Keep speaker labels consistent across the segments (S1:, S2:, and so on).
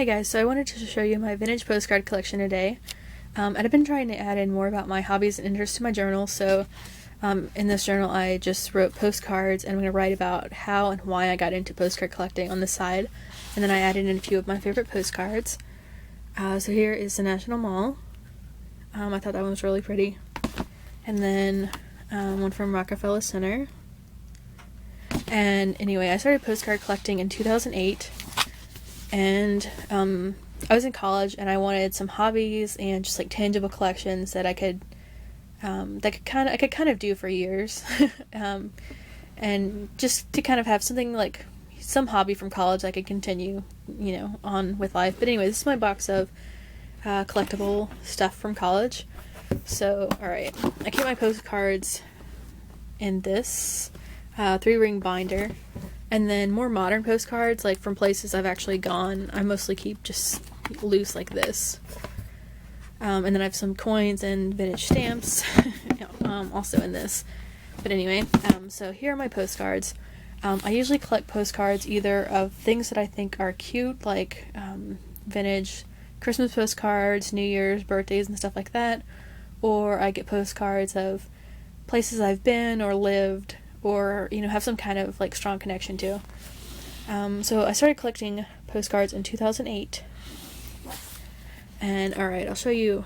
S1: Hey guys, so I wanted to show you my vintage postcard collection today. I've been trying to add in more about my hobbies and interests to my journal, so in this journal I just wrote postcards, and I'm going to write about how and why I got into postcard collecting on the side, and then I added in a few of my favorite postcards. So here is the National Mall. I thought that one was really pretty. And then one from Rockefeller Center. And anyway, I started postcard collecting in 2008. And I was in college, and I wanted some hobbies and just like tangible collections that I could kind of do for years, and just to kind of have something like some hobby from college I could continue, on with life. But anyway, this is my box of collectible stuff from college. So, alright, I keep my postcards in this 3-ring binder. And then more modern postcards, like from places I've actually gone, I mostly keep just loose like this. And then I have some coins and vintage stamps also in this. But anyway, so here are my postcards. I usually collect postcards either of things that I think are cute, like vintage Christmas postcards, New Year's, birthdays, and stuff like that. Or I get postcards of places I've been or lived, or have some kind of like strong connection to. So I started collecting postcards in 2008, and alright, I'll show you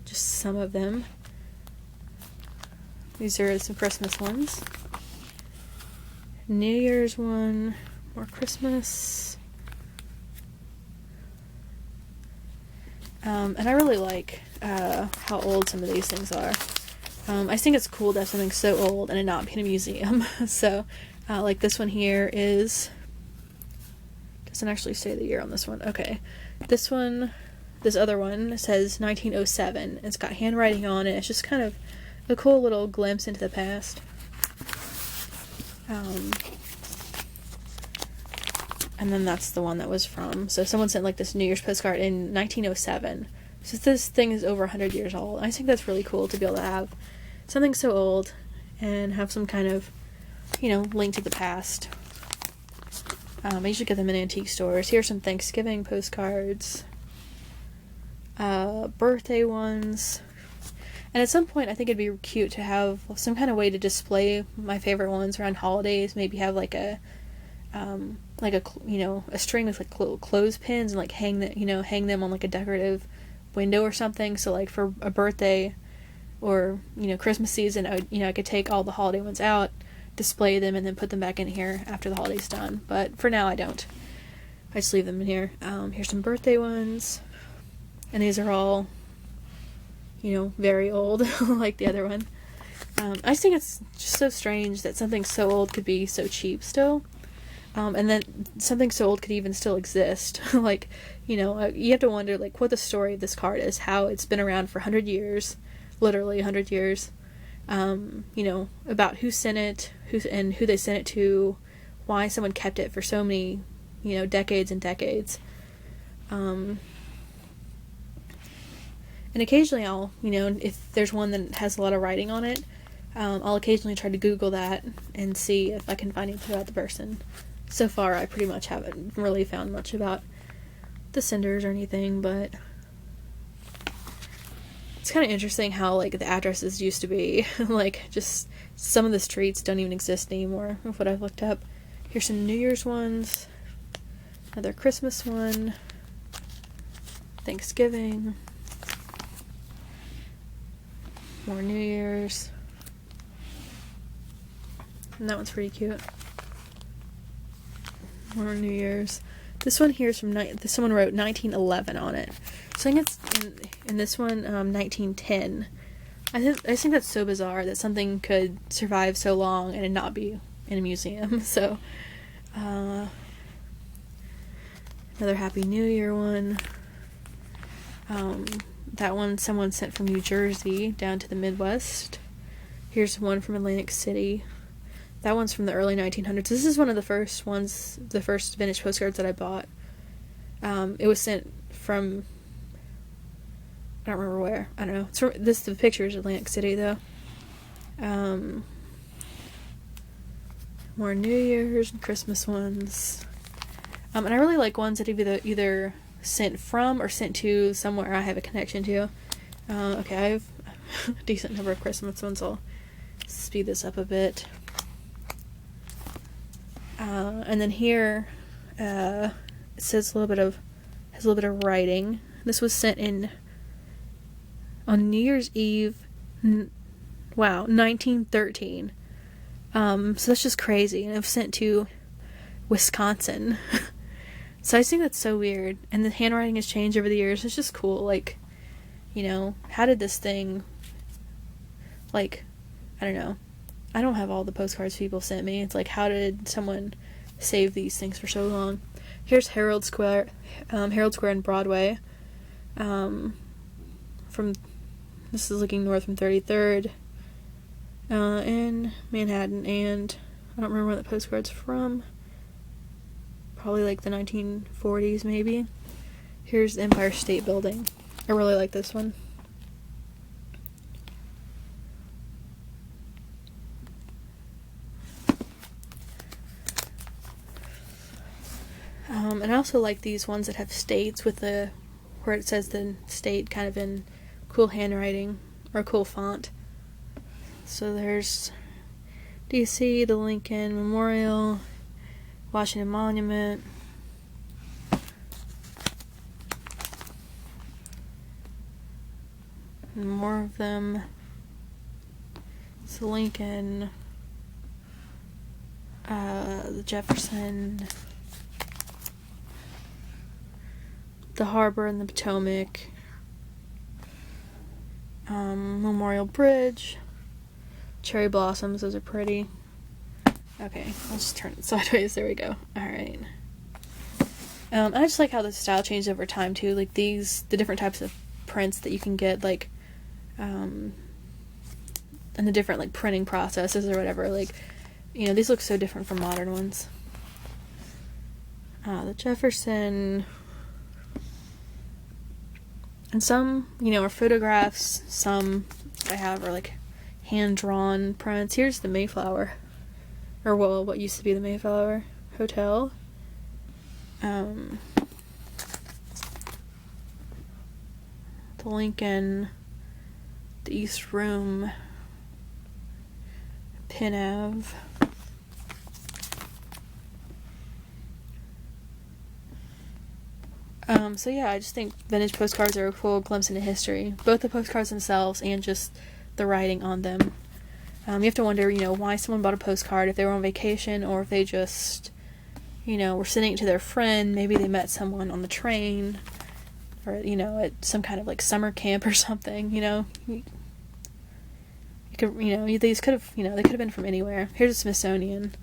S1: just some of them. These are some Christmas ones, New Year's one, more Christmas, and I really like how old some of these things are. I think it's cool to have something so old and it not be in a museum. So, like this one here doesn't actually say the year on this one. Okay. This other one says 1907. It's got handwriting on it. It's just kind of a cool little glimpse into the past. And then that's the one that was from. So someone sent like this New Year's postcard in 1907. So this thing is over 100 years old. I think that's really cool to be able to have something so old and have some kind of, link to the past. I usually get them in antique stores. Here's some Thanksgiving postcards, birthday ones, and at some point I think it'd be cute to have some kind of way to display my favorite ones around holidays. Maybe have like a string with like little clothespins and like hang them on like a decorative window or something. So like for a birthday or Christmas season, I could take all the holiday ones out, display them, and then put them back in here after the holiday's done. But for now I don't. I just leave them in here. Here's some birthday ones, and these are all very old like the other one. I just think it's just so strange that something so old could be so cheap still. And then something so old could even still exist. Like, you have to wonder, like, what the story of this card is, how it's been around for 100 years, literally 100 years, about who sent it, who they sent it to, why someone kept it for so many, decades and decades. And occasionally I'll, if there's one that has a lot of writing on it, I'll occasionally try to Google that and see if I can find anything about the person. So far, I pretty much haven't really found much about the senders or anything, but it's kind of interesting how, like, the addresses used to be, like, just some of the streets don't even exist anymore, of what I've looked up. Here's some New Year's ones, another Christmas one, Thanksgiving, more New Year's, and that one's pretty cute. More New Year's. This one here is from someone wrote 1911 on it. So I think it's in this one 1910. I think that's so bizarre that something could survive so long and it not be in a museum. So another Happy New Year one. That one someone sent from New Jersey down to the Midwest. Here's one from Atlantic City. That one's from the early 1900s. This is one of the first ones, the first vintage postcards that I bought. It was sent from, I don't remember where. I don't know. The picture is Atlantic City, though. More New Year's and Christmas ones. And I really like ones that have either sent from or sent to somewhere I have a connection to. Okay, I have a decent number of Christmas ones. I'll speed this up a bit. And then here, it says has a little bit of writing. This was sent on New Year's Eve, 1913. So that's just crazy. And it was sent to Wisconsin. So I just think that's so weird. And the handwriting has changed over the years. It's just cool. Like, how did this thing, like, I don't know. I don't have all the postcards people sent me. It's like, how did someone save these things for so long? Here's Herald Square and Broadway. This is looking north from 33rd, in Manhattan, and I don't remember where the postcard's from. Probably like the 1940s, maybe. Here's the Empire State Building. I really like this one. And I also like these ones that have states with where it says the state kind of in cool handwriting or cool font. So there's DC, the Lincoln Memorial, Washington Monument, and more of them. It's the Lincoln, the Jefferson, the Harbor and the Potomac, Memorial Bridge, cherry blossoms, those are pretty. Okay, I'll just turn it sideways, there we go. Alright. I just like how the style changed over time too, like the different types of prints that you can get, like, and the different, like, printing processes or whatever, like, these look so different from modern ones. The Jefferson, and some, are photographs, some I have are, like, hand-drawn prints. Here's the Mayflower, or, well, what used to be the Mayflower Hotel. The Lincoln, the East Room, Penn Ave. So yeah, I just think vintage postcards are a cool glimpse into history. Both the postcards themselves and just the writing on them. You have to wonder, why someone bought a postcard, if they were on vacation or if they just, were sending it to their friend. Maybe they met someone on the train or, at some kind of, like, summer camp or something, You could, these could have, they could have been from anywhere. Here's a Smithsonian.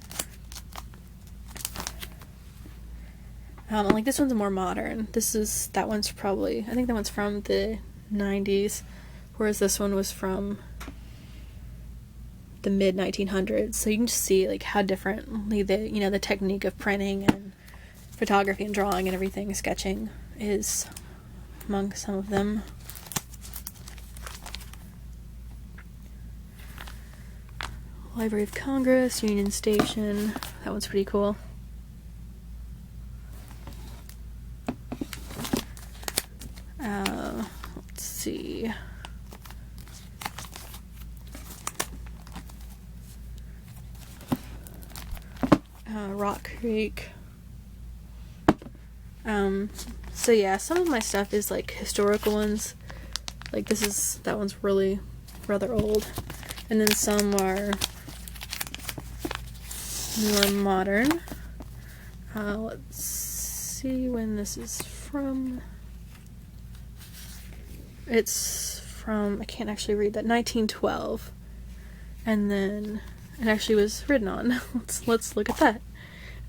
S1: And, like, this one's more modern. That one's probably, I think that one's from the 90s, whereas this one was from the mid-1900s. So you can just see, like, how differently the technique of printing and photography and drawing and everything, sketching, is among some of them. Library of Congress, Union Station. That one's pretty cool. Let's see. Rock Creek. So yeah, some of my stuff is, like, historical ones. Like, that one's really rather old. And then some are more modern. Let's see when this is from. It's from, I can't actually read that, 1912. And then it actually was written on. Let's look at that.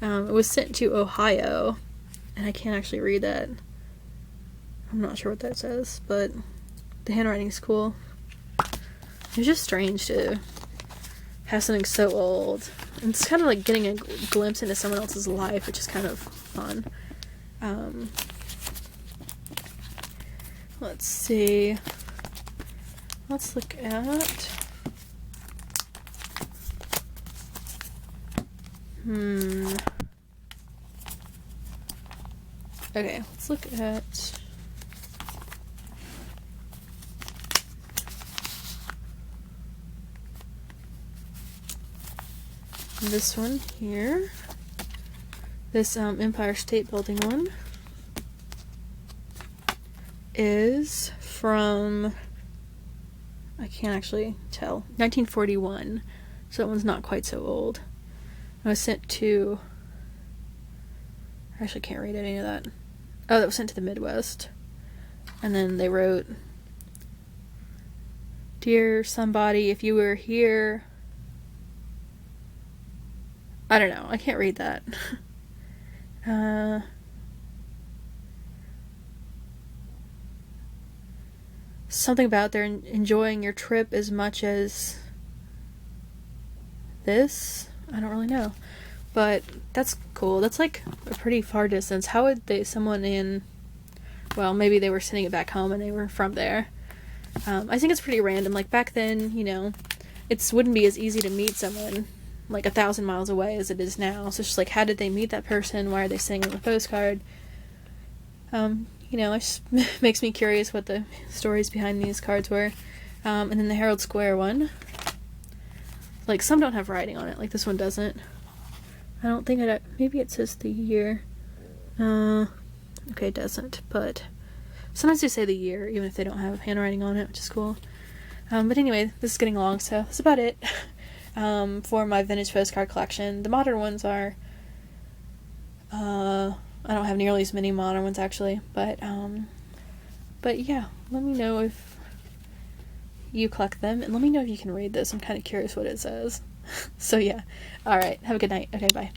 S1: It was sent to Ohio, and I can't actually read that. I'm not sure what that says, but the handwriting's cool. It's just strange to have something so old. And it's kind of like getting a glimpse into someone else's life, which is kind of fun. Let's see. Let's look at... Okay, let's look at this one here. This Empire State Building one is from, I can't actually tell, 1941. So that one's not quite so old. It was sent to, I actually can't read any of that. Oh, that was sent to the Midwest. And then they wrote, "Dear somebody, if you were here," I don't know, I can't read that. Something about they're enjoying your trip as much as this. I don't really know, but that's cool. That's like a pretty far distance. How would someone in, well, maybe they were sending it back home and they were from there. I think it's pretty random. Like back then, you know, it wouldn't be as easy to meet someone like 1,000 miles away as it is now. So it's just like, how did they meet that person? Why are they sending them a postcard? You know, it just makes me curious what the stories behind these cards were. And then the Herald Square one. Like, some don't have writing on it. Like, this one doesn't. I don't think maybe it says the year. Okay, it doesn't. But sometimes they say the year, even if they don't have handwriting on it, which is cool. But anyway, this is getting long, so that's about it. For my vintage postcard collection. The modern ones are, I don't have nearly as many modern ones actually, but yeah, let me know if you collect them, and let me know if you can read this. I'm kind of curious what it says. So yeah, alright, have a good night. Okay, bye.